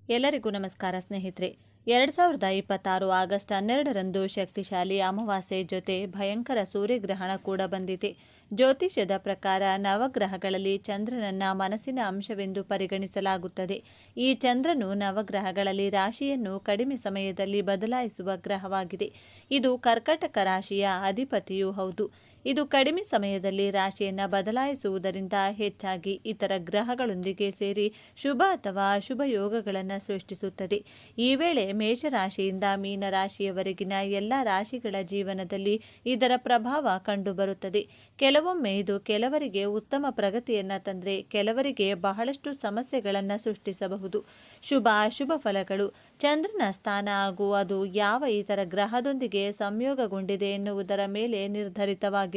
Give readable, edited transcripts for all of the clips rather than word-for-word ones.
ಎಲ್ಲರಿಗೂ ನಮಸ್ಕಾರ ಸ್ನೇಹಿತರೆ. 2026 ಆಗಸ್ಟ್ 12ರಂದು ಶಕ್ತಿಶಾಲಿ ಅಮಾವಾಸ್ಯೆ ಜೊತೆ ಭಯಂಕರ ಸೂರ್ಯಗ್ರಹಣ ಕೂಡ ಬಂದಿದೆ. ಜ್ಯೋತಿಷ್ಯದ ಪ್ರಕಾರ ನವಗ್ರಹಗಳಲ್ಲಿ ಚಂದ್ರನನ್ನ ಮನಸ್ಸಿನ ಅಂಶವೆಂದು ಪರಿಗಣಿಸಲಾಗುತ್ತದೆ. ಈ ಚಂದ್ರನು ನವಗ್ರಹಗಳಲ್ಲಿ ರಾಶಿಯನ್ನು ಕಡಿಮೆ ಸಮಯದಲ್ಲಿ ಬದಲಾಯಿಸುವ ಗ್ರಹವಾಗಿದೆ. ಇದು ಕರ್ಕಟಕ ರಾಶಿಯ ಅಧಿಪತಿಯೂ ಹೌದು. ಇದು ಕಡಿಮೆ ಸಮಯದಲ್ಲಿ ರಾಶಿಯನ್ನು ಬದಲಾಯಿಸುವುದರಿಂದ ಹೆಚ್ಚಾಗಿ ಇತರ ಗ್ರಹಗಳೊಂದಿಗೆ ಸೇರಿ ಶುಭ ಅಥವಾ ಅಶುಭ ಯೋಗಗಳನ್ನು ಸೃಷ್ಟಿಸುತ್ತದೆ. ಈ ವೇಳೆ ಮೇಷರಾಶಿಯಿಂದ ಮೀನರಾಶಿಯವರೆಗಿನ ಎಲ್ಲ ರಾಶಿಗಳ ಜೀವನದಲ್ಲಿ ಇದರ ಪ್ರಭಾವ ಕಂಡುಬರುತ್ತದೆ. ಕೆಲವೊಮ್ಮೆ ಇದು ಕೆಲವರಿಗೆ ಉತ್ತಮ ಪ್ರಗತಿಯನ್ನು ತಂದರೆ ಕೆಲವರಿಗೆ ಬಹಳಷ್ಟು ಸಮಸ್ಯೆಗಳನ್ನು ಸೃಷ್ಟಿಸಬಹುದು. ಶುಭ ಅಶುಭ ಫಲಗಳು. ಚಂದ್ರನ ಸ್ಥಾನ ಹಾಗೂ ಅದು ಯಾವ ಇತರ ಗ್ರಹದೊಂದಿಗೆ ಸಂಯೋಗಗೊಂಡಿದೆ ಎನ್ನುವುದರ ಮೇಲೆ ನಿರ್ಧರಿತವಾಗಿರುತ್ತದೆ.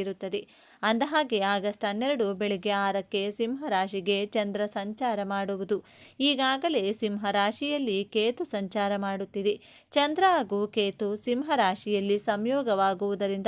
ಅಂದಹಾಗೆ ಆಗಸ್ಟ್ 12 ಬೆಳಗ್ಗೆ 6ಕ್ಕೆ ಸಿಂಹರಾಶಿಗೆ ಚಂದ್ರ ಸಂಚಾರ ಮಾಡುವುದು. ಈಗಾಗಲೇ ಸಿಂಹರಾಶಿಯಲ್ಲಿ ಕೇತು ಸಂಚಾರ ಮಾಡುತ್ತಿದೆ. ಚಂದ್ರ ಹಾಗೂ ಕೇತು ಸಿಂಹರಾಶಿಯಲ್ಲಿ ಸಂಯೋಗವಾಗುವುದರಿಂದ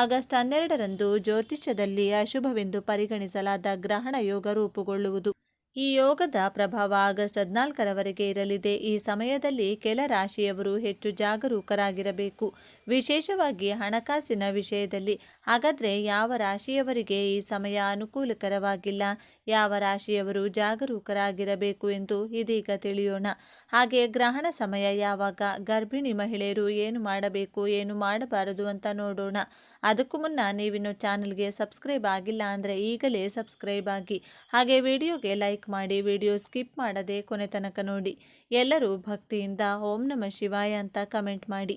ಆಗಸ್ಟ್ 12ರಂದು ಜ್ಯೋತಿಷ್ಯದಲ್ಲಿ ಅಶುಭವೆಂದು ಪರಿಗಣಿಸಲಾದ ಗ್ರಹಣ ಯೋಗ ರೂಪುಗೊಳ್ಳುವುದು. ಈ ಯೋಗದ ಪ್ರಭಾವ ಆಗಸ್ಟ್ 14ರವರೆಗೆ ಇರಲಿದೆ. ಈ ಸಮಯದಲ್ಲಿ ಕೆಲ ರಾಶಿಯವರು ಹೆಚ್ಚು ಜಾಗರೂಕರಾಗಿರಬೇಕು, ವಿಶೇಷವಾಗಿ ಹಣಕಾಸಿನ ವಿಷಯದಲ್ಲಿ. ಹಾಗಾದರೆ ಯಾವ ರಾಶಿಯವರಿಗೆ ಈ ಸಮಯ ಅನುಕೂಲಕರವಾಗಿಲ್ಲ, ಯಾವ ರಾಶಿಯವರು ಜಾಗರೂಕರಾಗಿರಬೇಕು ಎಂದು ಇದೀಗ ತಿಳಿಯೋಣ. ಹಾಗೆ ಗ್ರಹಣ ಸಮಯ ಯಾವಾಗ, ಗರ್ಭಿಣಿ ಮಹಿಳೆಯರು ಏನು ಮಾಡಬೇಕು ಏನು ಮಾಡಬಾರದು ಅಂತ ನೋಡೋಣ. ಅದಕ್ಕೂ ಮುನ್ನ ನೀವಿನ್ನು ಚಾನಲ್ಗೆ ಸಬ್ಸ್ಕ್ರೈಬ್ ಆಗಿಲ್ಲ ಅಂದರೆ ಈಗಲೇ ಸಬ್ಸ್ಕ್ರೈಬ್ ಆಗಿ, ಹಾಗೆ ವಿಡಿಯೋಗೆ ಲೈಕ್ ಮಾಡಿ, ವಿಡಿಯೋ ಸ್ಕಿಪ್ ಮಾಡದೆ ಕೊನೆ ತನಕ ನೋಡಿ. ಎಲ್ಲರೂ ಭಕ್ತಿಯಿಂದ ಓಂ ನಮಃ ಶಿವಾಯ ಅಂತ ಕಮೆಂಟ್ ಮಾಡಿ.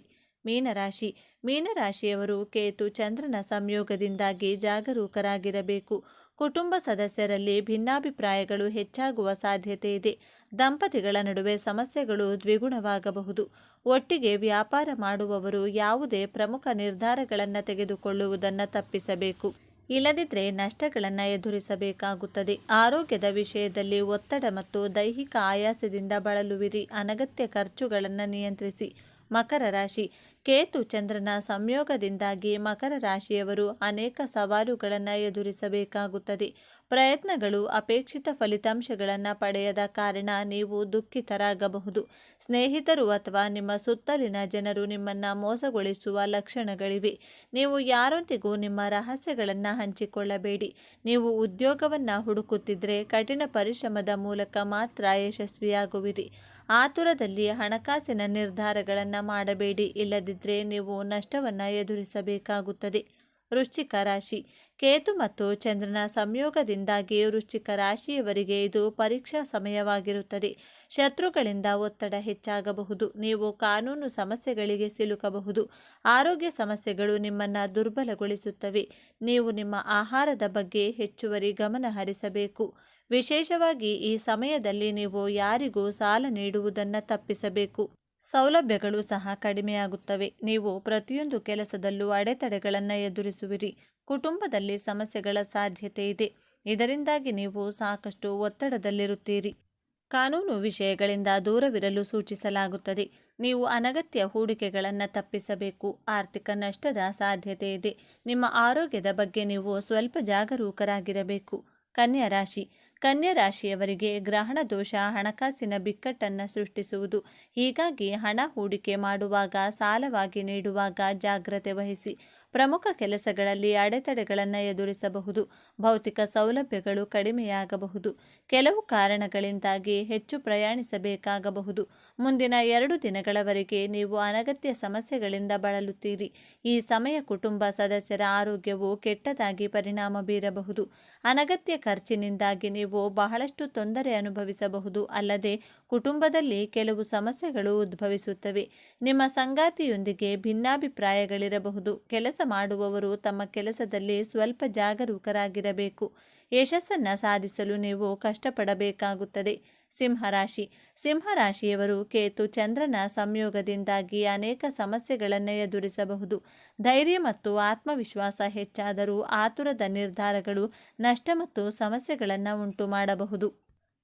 ಮೀನರಾಶಿಯವರು ಕೇತು ಚಂದ್ರನ ಸಂಯೋಗದಿಂದಾಗಿ ಜಾಗರೂಕರಾಗಿರಬೇಕು. ಕುಟುಂಬ ಸದಸ್ಯರಲ್ಲಿ ಭಿನ್ನಾಭಿಪ್ರಾಯಗಳು ಹೆಚ್ಚಾಗುವ ಸಾಧ್ಯತೆ ಇದೆ. ದಂಪತಿಗಳ ನಡುವೆ ಸಮಸ್ಯೆಗಳು ದ್ವಿಗುಣವಾಗಬಹುದು. ಒಟ್ಟಿಗೆ ವ್ಯಾಪಾರ ಮಾಡುವವರು ಯಾವುದೇ ಪ್ರಮುಖ ನಿರ್ಧಾರಗಳನ್ನು ತೆಗೆದುಕೊಳ್ಳುವುದನ್ನು ತಪ್ಪಿಸಬೇಕು. ಇಲ್ಲದಿದ್ದರೆ ನಷ್ಟಗಳನ್ನು ಎದುರಿಸಬೇಕಾಗುತ್ತದೆ. ಆರೋಗ್ಯದ ವಿಷಯದಲ್ಲಿ ಒತ್ತಡ ಮತ್ತು ದೈಹಿಕ ಆಯಾಸದಿಂದ ಬಳಲುವಿರಿ. ಅನಗತ್ಯ ಖರ್ಚುಗಳನ್ನು ನಿಯಂತ್ರಿಸಿ. ಮಕರ ರಾಶಿ. ಕೇತು ಚಂದ್ರನ ಸಂಯೋಗದಿಂದಾಗಿ ಮಕರ ರಾಶಿಯವರು ಅನೇಕ ಸವಾಲುಗಳನ್ನು ಎದುರಿಸಬೇಕಾಗುತ್ತದೆ. ಪ್ರಯತ್ನಗಳು ಅಪೇಕ್ಷಿತ ಫಲಿತಾಂಶಗಳನ್ನು ಪಡೆಯದ ಕಾರಣ ನೀವು ದುಃಖಿತರಾಗಬಹುದು. ಸ್ನೇಹಿತರು ಅಥವಾ ನಿಮ್ಮ ಸುತ್ತಲಿನ ಜನರು ನಿಮ್ಮನ್ನು ಮೋಸಗೊಳಿಸುವ ಲಕ್ಷಣಗಳಿವೆ. ನೀವು ಯಾರೊಂದಿಗೂ ನಿಮ್ಮ ರಹಸ್ಯಗಳನ್ನು ಹಂಚಿಕೊಳ್ಳಬೇಡಿ. ನೀವು ಉದ್ಯೋಗವನ್ನು ಹುಡುಕುತ್ತಿದ್ದರೆ ಕಠಿಣ ಪರಿಶ್ರಮದ ಮೂಲಕ ಮಾತ್ರ ಯಶಸ್ವಿಯಾಗುವಿರಿ. ಆತುರದಲ್ಲಿ ಹಣಕಾಸಿನ ನಿರ್ಧಾರಗಳನ್ನು ಮಾಡಬೇಡಿ, ಇಲ್ಲದಿದ್ದರೆ ನೀವು ನಷ್ಟವನ್ನು ಎದುರಿಸಬೇಕಾಗುತ್ತದೆ. ವೃಶ್ಚಿಕ ರಾಶಿ. ಕೇತು ಮತ್ತು ಚಂದ್ರನ ಸಂಯೋಗದಿಂದಾಗಿ ವೃಶ್ಚಿಕ ರಾಶಿಯವರಿಗೆ ಇದು ಪರೀಕ್ಷಾ ಸಮಯವಾಗಿರುತ್ತದೆ. ಶತ್ರುಗಳಿಂದ ಒತ್ತಡ ಹೆಚ್ಚಾಗಬಹುದು. ನೀವು ಕಾನೂನು ಸಮಸ್ಯೆಗಳಿಗೆ ಸಿಲುಕಬಹುದು. ಆರೋಗ್ಯ ಸಮಸ್ಯೆಗಳು ನಿಮ್ಮನ್ನು ದುರ್ಬಲಗೊಳಿಸುತ್ತವೆ. ನೀವು ನಿಮ್ಮ ಆಹಾರದ ಬಗ್ಗೆ ಹೆಚ್ಚುವರಿ ಗಮನ ಹರಿಸಬೇಕು. ವಿಶೇಷವಾಗಿ ಈ ಸಮಯದಲ್ಲಿ ನೀವು ಯಾರಿಗೂ ಸಾಲ ನೀಡುವುದನ್ನು ತಪ್ಪಿಸಬೇಕು. ಸೌಲಭ್ಯಗಳು ಸಹ ಕಡಿಮೆಯಾಗುತ್ತವೆ. ನೀವು ಪ್ರತಿಯೊಂದು ಕೆಲಸದಲ್ಲೂ ಅಡೆತಡೆಗಳನ್ನು ಎದುರಿಸುವಿರಿ. ಕುಟುಂಬದಲ್ಲಿ ಸಮಸ್ಯೆಗಳ ಸಾಧ್ಯತೆ ಇದೆ. ಇದರಿಂದಾಗಿ ನೀವು ಸಾಕಷ್ಟು ಒತ್ತಡದಲ್ಲಿರುತ್ತೀರಿ. ಕಾನೂನು ವಿಷಯಗಳಿಂದ ದೂರವಿರಲು ಸೂಚಿಸಲಾಗುತ್ತದೆ. ನೀವು ಅನಗತ್ಯ ಹೂಡಿಕೆಗಳನ್ನು ತಪ್ಪಿಸಬೇಕು. ಆರ್ಥಿಕ ನಷ್ಟದ ಸಾಧ್ಯತೆ ಇದೆ. ನಿಮ್ಮ ಆರೋಗ್ಯದ ಬಗ್ಗೆ ನೀವು ಸ್ವಲ್ಪ ಜಾಗರೂಕರಾಗಿರಬೇಕು. ಕನ್ಯಾ ರಾಶಿ. ಕನ್ಯಾ ರಾಶಿಯವರಿಗೆ ಗ್ರಹಣ ದೋಷ ಹಣಕಾಸಿನ ಬಿಕ್ಕಟ್ಟನ್ನು ಸೃಷ್ಟಿಸುವುದು. ಹೀಗಾಗಿ ಹಣ ಹೂಡಿಕೆ ಮಾಡುವಾಗ, ಸಾಲವಾಗಿ ನೀಡುವಾಗ ಜಾಗ್ರತೆ ವಹಿಸಿ. ಪ್ರಮುಖ ಕೆಲಸಗಳಲ್ಲಿ ಅಡೆತಡೆಗಳನ್ನು ಎದುರಿಸಬಹುದು. ಭೌತಿಕ ಸೌಲಭ್ಯಗಳು ಕಡಿಮೆಯಾಗಬಹುದು. ಕೆಲವು ಕಾರಣಗಳಿಂದಾಗಿ ಹೆಚ್ಚು ಪ್ರಯಾಣಿಸಬೇಕಾಗಬಹುದು. ಮುಂದಿನ 2 ದಿನಗಳವರೆಗೆ ನೀವು ಅನಗತ್ಯ ಸಮಸ್ಯೆಗಳಿಂದ ಬಳಲುತ್ತೀರಿ. ಈ ಸಮಯ ಕುಟುಂಬ ಸದಸ್ಯರ ಆರೋಗ್ಯವು ಕೆಟ್ಟದಾಗಿ ಪರಿಣಾಮ ಬೀರಬಹುದು. ಅನಗತ್ಯ ಖರ್ಚಿನಿಂದಾಗಿ ನೀವು ಬಹಳಷ್ಟು ತೊಂದರೆ ಅನುಭವಿಸಬಹುದು. ಅಲ್ಲದೆ ಕುಟುಂಬದಲ್ಲಿ ಕೆಲವು ಸಮಸ್ಯೆಗಳು ಉದ್ಭವಿಸುತ್ತವೆ. ನಿಮ್ಮ ಸಂಗಾತಿಯೊಂದಿಗೆ ಭಿನ್ನಾಭಿಪ್ರಾಯಗಳಿರಬಹುದು. ಕೆಲಸ ಮಾಡುವವರು ತಮ್ಮ ಕೆಲಸದಲ್ಲಿ ಸ್ವಲ್ಪ ಜಾಗರೂಕರಾಗಿರಬೇಕು. ಯಶಸ್ಸನ್ನು ಸಾಧಿಸಲು ನೀವು ಕಷ್ಟಪಡಬೇಕಾಗುತ್ತದೆ. ಸಿಂಹರಾಶಿ. ಸಿಂಹರಾಶಿಯವರು ಕೇತು ಚಂದ್ರನ ಸಂಯೋಗದಿಂದಾಗಿ ಅನೇಕ ಸಮಸ್ಯೆಗಳನ್ನು ಎದುರಿಸಬಹುದು. ಧೈರ್ಯ ಮತ್ತು ಆತ್ಮವಿಶ್ವಾಸ ಹೆಚ್ಚಾದರೂ ಆತುರದ ನಿರ್ಧಾರಗಳು ನಷ್ಟ ಮತ್ತು ಸಮಸ್ಯೆಗಳನ್ನು ಉಂಟು ಮಾಡಬಹುದು.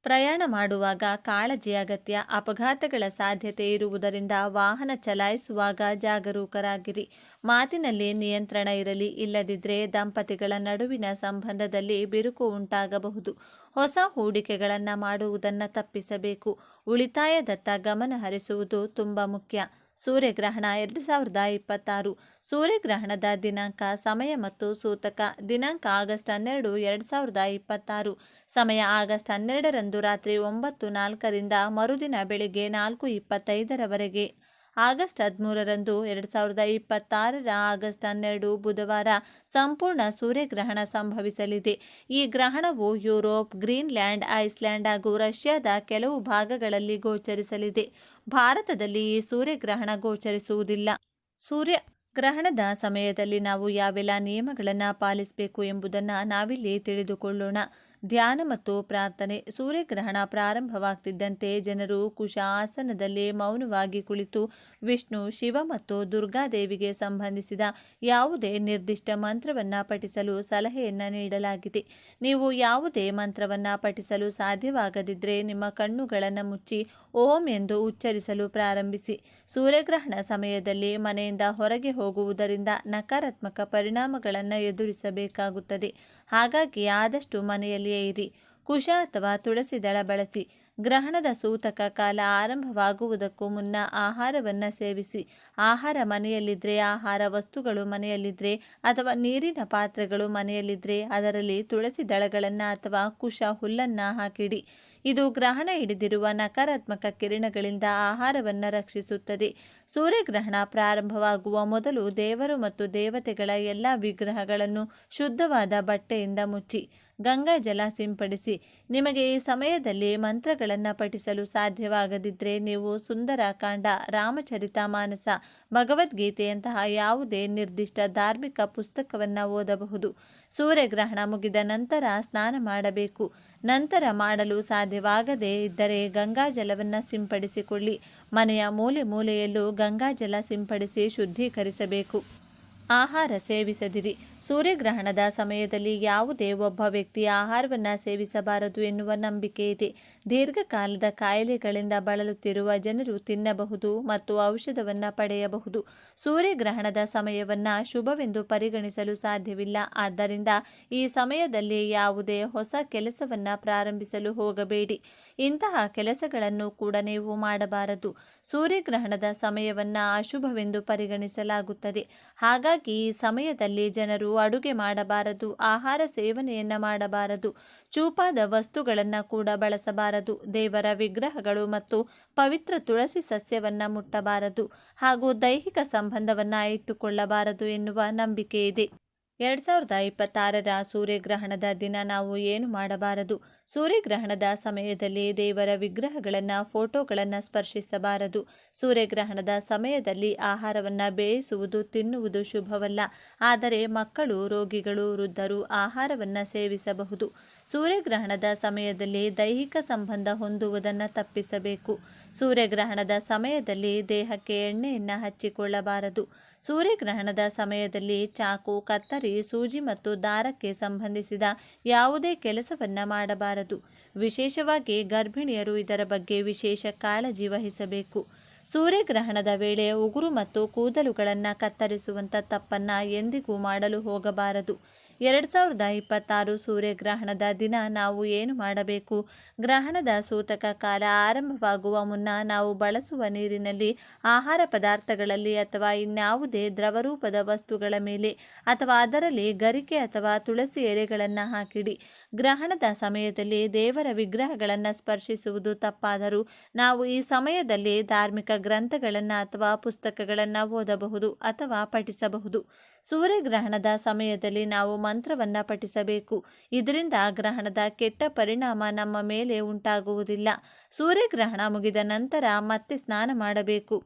ಪ್ರಯಾಣ ಮಾಡುವಾಗ ಕಾಳಜಿ ಅಗತ್ಯ. ಅಪಘಾತಗಳ ಸಾಧ್ಯತೆ ಇರುವುದರಿಂದ ವಾಹನ ಚಲಾಯಿಸುವಾಗ ಜಾಗರೂಕರಾಗಿರಿ. ಮಾತಿನಲ್ಲಿ ನಿಯಂತ್ರಣ ಇರಲಿ, ಇಲ್ಲದಿದ್ದರೆ ದಂಪತಿಗಳ ನಡುವಿನ ಸಂಬಂಧದಲ್ಲಿ ಬಿರುಕು ಉಂಟಾಗಬಹುದು. ಹೊಸ ಹೂಡಿಕೆಗಳನ್ನು ಮಾಡುವುದನ್ನು ತಪ್ಪಿಸಬೇಕು. ಉಳಿತಾಯದತ್ತ ಗಮನ ಹರಿಸುವುದು ತುಂಬ ಮುಖ್ಯ. ಸೂರ್ಯಗ್ರಹಣ 2026. ಸೂರ್ಯಗ್ರಹಣದ ದಿನಾಂಕ, ಸಮಯ ಮತ್ತು ಸೂತಕ. ದಿನಾಂಕ ಆಗಸ್ಟ್ 12, 2026. ಸಮಯ ಆಗಸ್ಟ್ 12ರಂದು ರಾತ್ರಿ 9:04ರಿಂದ ಮರುದಿನ ಬೆಳಿಗ್ಗೆ 4:25ರವರೆಗೆ. ಆಗಸ್ಟ್ 13ರಂದು 2026 ಆಗಸ್ಟ್ 12 ಬುಧವಾರ ಸಂಪೂರ್ಣ ಸೂರ್ಯಗ್ರಹಣ ಸಂಭವಿಸಲಿದೆ. ಈ ಗ್ರಹಣವು ಯುರೋಪ್, ಗ್ರೀನ್ಲ್ಯಾಂಡ್, ಐಸ್ಲ್ಯಾಂಡ್ ಹಾಗೂ ರಷ್ಯಾದ ಕೆಲವು ಭಾಗಗಳಲ್ಲಿ ಗೋಚರಿಸಲಿದೆ. ಭಾರತದಲ್ಲಿ ಈ ಸೂರ್ಯಗ್ರಹಣ ಗೋಚರಿಸುವುದಿಲ್ಲ. ಸೂರ್ಯಗ್ರಹಣದ ಸಮಯದಲ್ಲಿ ನಾವು ಯಾವೆಲ್ಲ ನಿಯಮಗಳನ್ನು ಪಾಲಿಸಬೇಕು ಎಂಬುದನ್ನು ನಾವಿಲ್ಲಿ ತಿಳಿದುಕೊಳ್ಳೋಣ. ಧ್ಯಾನ ಮತ್ತು ಪ್ರಾರ್ಥನೆ. ಸೂರ್ಯಗ್ರಹಣ ಪ್ರಾರಂಭವಾಗ್ತಿದ್ದಂತೆ ಜನರು ಕುಶ ಆಸನದಲ್ಲಿ ಮೌನವಾಗಿ ಕುಳಿತು ವಿಷ್ಣು, ಶಿವ ಮತ್ತು ದುರ್ಗಾದೇವಿಗೆ ಸಂಬಂಧಿಸಿದ ಯಾವುದೇ ನಿರ್ದಿಷ್ಟ ಮಂತ್ರವನ್ನು ಪಠಿಸಲು ಸಲಹೆಯನ್ನು ನೀಡಲಾಗಿದೆ. ನೀವು ಯಾವುದೇ ಮಂತ್ರವನ್ನು ಪಠಿಸಲು ಸಾಧ್ಯವಾಗದಿದ್ದರೆ ನಿಮ್ಮ ಕಣ್ಣುಗಳನ್ನು ಮುಚ್ಚಿ ಓಂ ಎಂದು ಉಚ್ಚರಿಸಲು ಪ್ರಾರಂಭಿಸಿ. ಸೂರ್ಯಗ್ರಹಣ ಸಮಯದಲ್ಲಿ ಮನೆಯಿಂದ ಹೊರಗೆ ಹೋಗುವುದರಿಂದ ನಕಾರಾತ್ಮಕ ಪರಿಣಾಮಗಳನ್ನು ಎದುರಿಸಬೇಕಾಗುತ್ತದೆ. ಹಾಗಾಗಿ ಆದಷ್ಟು ಮನೆಯಲ್ಲಿಯೇ ಇರಿ. ಕುಶ ಅಥವಾ ತುಳಸಿ ದಳ ಬಳಸಿ. ಗ್ರಹಣದ ಸೂತಕ ಕಾಲ ಆರಂಭವಾಗುವುದಕ್ಕೂ ಮುನ್ನ ಆಹಾರವನ್ನು ಸೇವಿಸಿ. ಆಹಾರ ಮನೆಯಲ್ಲಿದ್ದರೆ, ಆಹಾರ ವಸ್ತುಗಳು ಮನೆಯಲ್ಲಿದ್ದರೆ ಅಥವಾ ನೀರಿನ ಪಾತ್ರೆಗಳು ಮನೆಯಲ್ಲಿದ್ದರೆ ಅದರಲ್ಲಿ ತುಳಸಿ ದಳಗಳನ್ನು ಅಥವಾ ಕುಶ ಹುಲ್ಲನ್ನು ಹಾಕಿಡಿ. ಇದು ಗ್ರಹಣ ಹಿಡಿದಿರುವ ನಕಾರಾತ್ಮಕ ಕಿರಣಗಳಿಂದ ಆಹಾರವನ್ನು ರಕ್ಷಿಸುತ್ತದೆ. ಸೂರ್ಯಗ್ರಹಣ ಪ್ರಾರಂಭವಾಗುವ ಮೊದಲು ದೇವರು ಮತ್ತು ದೇವತೆಗಳ ಎಲ್ಲ ವಿಗ್ರಹಗಳನ್ನು ಶುದ್ಧವಾದ ಬಟ್ಟೆಯಿಂದ ಮುಚ್ಚಿ ಗಂಗಾಜಲ ಸಿಂಪಡಿಸಿ. ನಿಮಗೆ ಈ ಸಮಯದಲ್ಲಿ ಮಂತ್ರಗಳನ್ನು ಪಠಿಸಲು ಸಾಧ್ಯವಾಗದಿದ್ದರೆ ನೀವು ಸುಂದರಕಾಂಡ, ರಾಮಚರಿತಮಾನಸ, ಭಗವದ್ಗೀತೆಯಂತಹ ಯಾವುದೇ ನಿರ್ದಿಷ್ಟ ಧಾರ್ಮಿಕ ಪುಸ್ತಕವನ್ನು ಓದಬಹುದು. ಸೂರ್ಯಗ್ರಹಣ ಮುಗಿದ ನಂತರ ಸ್ನಾನ ಮಾಡಬೇಕು. ನಂತರ ಮಾಡಲು ಸಾಧ್ಯವಾಗದೇ ಇದ್ದರೆ ಗಂಗಾಜಲವನ್ನು ಸಿಂಪಡಿಸಿಕೊಳ್ಳಿ. ಮನೆಯ ಮೂಲೆ ಮೂಲೆಯಲ್ಲೂ ಗಂಗಾಜಲ ಸಿಂಪಡಿಸಿ ಶುದ್ಧೀಕರಿಸಬೇಕು. ಆಹಾರ ಸೇವಿಸದಿರಿ. ಸೂರ್ಯಗ್ರಹಣದ ಸಮಯದಲ್ಲಿ ಯಾವುದೇ ಒಬ್ಬ ವ್ಯಕ್ತಿ ಆಹಾರವನ್ನು ಸೇವಿಸಬಾರದು ಎನ್ನುವ ನಂಬಿಕೆ ಇದೆ. ದೀರ್ಘಕಾಲದ ಕಾಯಿಲೆಗಳಿಂದ ಬಳಲುತ್ತಿರುವ ಜನರು ತಿನ್ನಬಹುದು ಮತ್ತು ಔಷಧವನ್ನು ಪಡೆಯಬಹುದು. ಸೂರ್ಯಗ್ರಹಣದ ಸಮಯವನ್ನು ಶುಭವೆಂದು ಪರಿಗಣಿಸಲು ಸಾಧ್ಯವಿಲ್ಲ. ಆದ್ದರಿಂದ ಈ ಸಮಯದಲ್ಲಿ ಯಾವುದೇ ಹೊಸ ಕೆಲಸವನ್ನು ಪ್ರಾರಂಭಿಸಲು ಹೋಗಬೇಡಿ. ಇಂತಹ ಕೆಲಸಗಳನ್ನು ಕೂಡ ನೀವು ಮಾಡಬಾರದು. ಸೂರ್ಯಗ್ರಹಣದ ಸಮಯವನ್ನು ಅಶುಭವೆಂದು ಪರಿಗಣಿಸಲಾಗುತ್ತದೆ. ಹಾಗಾಗಿ ಈ ಸಮಯದಲ್ಲಿ ಜನರು ಅಡುಗೆ ಮಾಡಬಾರದು, ಆಹಾರ ಸೇವನೆಯನ್ನು ಮಾಡಬಾರದು, ಚೂಪಾದ ವಸ್ತುಗಳನ್ನು ಕೂಡ ಬಳಸಬಾರದು, ದೇವರ ವಿಗ್ರಹಗಳು ಮತ್ತು ಪವಿತ್ರ ತುಳಸಿ ಸಸ್ಯವನ್ನು ಮುಟ್ಟಬಾರದು ಹಾಗೂ ದೈಹಿಕ ಸಂಬಂಧವನ್ನು ಇಟ್ಟುಕೊಳ್ಳಬಾರದು ಎನ್ನುವ ನಂಬಿಕೆ ಇದೆ. 2026ರ ಸೂರ್ಯಗ್ರಹಣದ ದಿನ ನಾವು ಏನು ಮಾಡಬಾರದು? ಸೂರ್ಯಗ್ರಹಣದ ಸಮಯದಲ್ಲಿ ದೇವರ ವಿಗ್ರಹಗಳನ್ನು, ಫೋಟೋಗಳನ್ನು ಸ್ಪರ್ಶಿಸಬಾರದು. ಸೂರ್ಯಗ್ರಹಣದ ಸಮಯದಲ್ಲಿ ಆಹಾರವನ್ನು ಬೇಯಿಸುವುದು, ತಿನ್ನುವುದು ಶುಭವಲ್ಲ. ಆದರೆ ಮಕ್ಕಳು, ರೋಗಿಗಳು, ವೃದ್ಧರು ಆಹಾರವನ್ನು ಸೇವಿಸಬಹುದು. ಸೂರ್ಯಗ್ರಹಣದ ಸಮಯದಲ್ಲಿ ದೈಹಿಕ ಸಂಬಂಧ ಹೊಂದುವುದನ್ನು ತಪ್ಪಿಸಬೇಕು. ಸೂರ್ಯಗ್ರಹಣದ ಸಮಯದಲ್ಲಿ ದೇಹಕ್ಕೆ ಎಣ್ಣೆಯನ್ನು ಹಚ್ಚಿಕೊಳ್ಳಬಾರದು. ಸೂರ್ಯಗ್ರಹಣದ ಸಮಯದಲ್ಲಿ ಚಾಕು, ಕತ್ತರಿ, ಸೂಜಿ ಮತ್ತು ದಾರಕ್ಕೆ ಸಂಬಂಧಿಸಿದ ಯಾವುದೇ ಕೆಲಸವನ್ನು ಮಾಡಬಾರದು. ವಿಶೇಷವಾಗಿ ಗರ್ಭಿಣಿಯರು ಇದರ ಬಗ್ಗೆ ವಿಶೇಷ ಕಾಳಜಿ ವಹಿಸಬೇಕು. ಸೂರ್ಯಗ್ರಹಣದ ವೇಳೆ ಉಗುರು ಮತ್ತು ಕೂದಲುಗಳನ್ನು ಕತ್ತರಿಸುವಂಥ ತಪ್ಪನ್ನು ಎಂದಿಗೂ ಮಾಡಲು ಹೋಗಬಾರದು. 2026 ಸೂರ್ಯಗ್ರಹಣದ ದಿನ ನಾವು ಏನು ಮಾಡಬೇಕು? ಗ್ರಹಣದ ಸೂತಕ ಕಾಲ ಆರಂಭವಾಗುವ ಮುನ್ನ ನಾವು ಬಳಸುವ ನೀರಿನಲ್ಲಿ, ಆಹಾರ ಪದಾರ್ಥಗಳಲ್ಲಿ ಅಥವಾ ಇನ್ಯಾವುದೇ ದ್ರವರೂಪದ ವಸ್ತುಗಳ ಮೇಲೆ ಅಥವಾ ಅದರಲ್ಲಿ ಗರಿಕೆ ಅಥವಾ ತುಳಸಿ ಎಲೆಗಳನ್ನು ಹಾಕಿಡಿ. ಗ್ರಹಣದ ಸಮಯದಲ್ಲಿ ದೇವರ ವಿಗ್ರಹಗಳನ್ನು ಸ್ಪರ್ಶಿಸುವುದು ತಪ್ಪಾದರೂ ನಾವು ಈ ಸಮಯದಲ್ಲಿ ಧಾರ್ಮಿಕ ಗ್ರಂಥಗಳನ್ನು ಅಥವಾ ಪುಸ್ತಕಗಳನ್ನು ಓದಬಹುದು ಅಥವಾ ಪಠಿಸಬಹುದು. ಸೂರ್ಯಗ್ರಹಣದ ಸಮಯದಲ್ಲಿ ನಾವು ಮಂತ್ರವನ್ನು ಪಠಿಸಬೇಕು. ಇದರಿಂದ ಗ್ರಹಣದ ಕೆಟ್ಟ ಪರಿಣಾಮ ನಮ್ಮ ಮೇಲೆ ಉಂಟಾಗುವುದಿಲ್ಲ. ಸೂರ್ಯಗ್ರಹಣ ಮುಗಿದ ನಂತರ ಮತ್ತೆ ಸ್ನಾನ ಮಾಡಬೇಕು.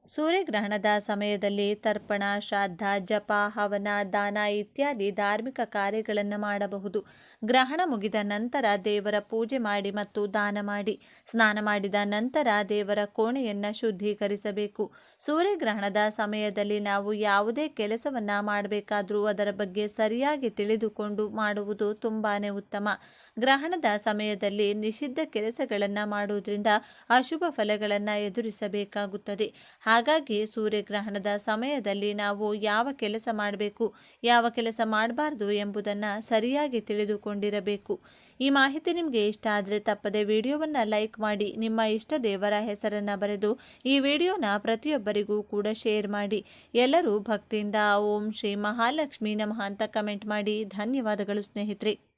ಸೂರ್ಯಗ್ರಹಣದ ಸಮಯದಲ್ಲಿ ತರ್ಪಣ, ಶ್ರಾದ್ದ, ಜಪ, ಹವನ, ದಾನ ಇತ್ಯಾದಿ ಧಾರ್ಮಿಕ ಕಾರ್ಯಗಳನ್ನು ಮಾಡಬಹುದು. ಗ್ರಹಣ ಮುಗಿದ ನಂತರ ದೇವರ ಪೂಜೆ ಮಾಡಿ ಮತ್ತು ದಾನ ಮಾಡಿ. ಸ್ನಾನ ಮಾಡಿದ ನಂತರ ದೇವರ ಕೋಣೆಯನ್ನು ಶುದ್ಧೀಕರಿಸಬೇಕು. ಸೂರ್ಯಗ್ರಹಣದ ಸಮಯದಲ್ಲಿ ನಾವು ಯಾವುದೇ ಕೆಲಸವನ್ನು ಮಾಡಬೇಕಾದರೂ ಅದರ ಬಗ್ಗೆ ಸರಿಯಾಗಿ ತಿಳಿದುಕೊಂಡು ಮಾಡುವುದು ತುಂಬಾನೇ ಉತ್ತಮ. ಗ್ರಹಣದ ಸಮಯದಲ್ಲಿ ನಿಷಿದ್ಧ ಕೆಲಸಗಳನ್ನು ಮಾಡುವುದರಿಂದ ಅಶುಭ ಫಲಗಳನ್ನು ಎದುರಿಸಬೇಕಾಗುತ್ತದೆ. ಹಾಗಾಗಿ ಸೂರ್ಯಗ್ರಹಣದ ಸಮಯದಲ್ಲಿ ನಾವು ಯಾವ ಕೆಲಸ ಮಾಡಬೇಕು, ಯಾವ ಕೆಲಸ ಮಾಡಬಾರ್ದು ಎಂಬುದನ್ನು ಸರಿಯಾಗಿ ತಿಳಿದುಕೊಂಡಿರಬೇಕು. ಈ ಮಾಹಿತಿ ನಿಮಗೆ ಇಷ್ಟ ಆದರೆ ತಪ್ಪದೆ ವಿಡಿಯೋವನ್ನು ಲೈಕ್ ಮಾಡಿ, ನಿಮ್ಮ ಇಷ್ಟ ದೇವರ ಹೆಸರನ್ನು ಬರೆದು ಈ ವಿಡಿಯೋನ ಪ್ರತಿಯೊಬ್ಬರಿಗೂ ಕೂಡ ಶೇರ್ ಮಾಡಿ. ಎಲ್ಲರೂ ಭಕ್ತಿಯಿಂದ ಓಂ ಶ್ರೀ ಮಹಾಲಕ್ಷ್ಮೀ ನಮಃ ಅಂತ ಕಮೆಂಟ್ ಮಾಡಿ. ಧನ್ಯವಾದಗಳು ಸ್ನೇಹಿತರೆ.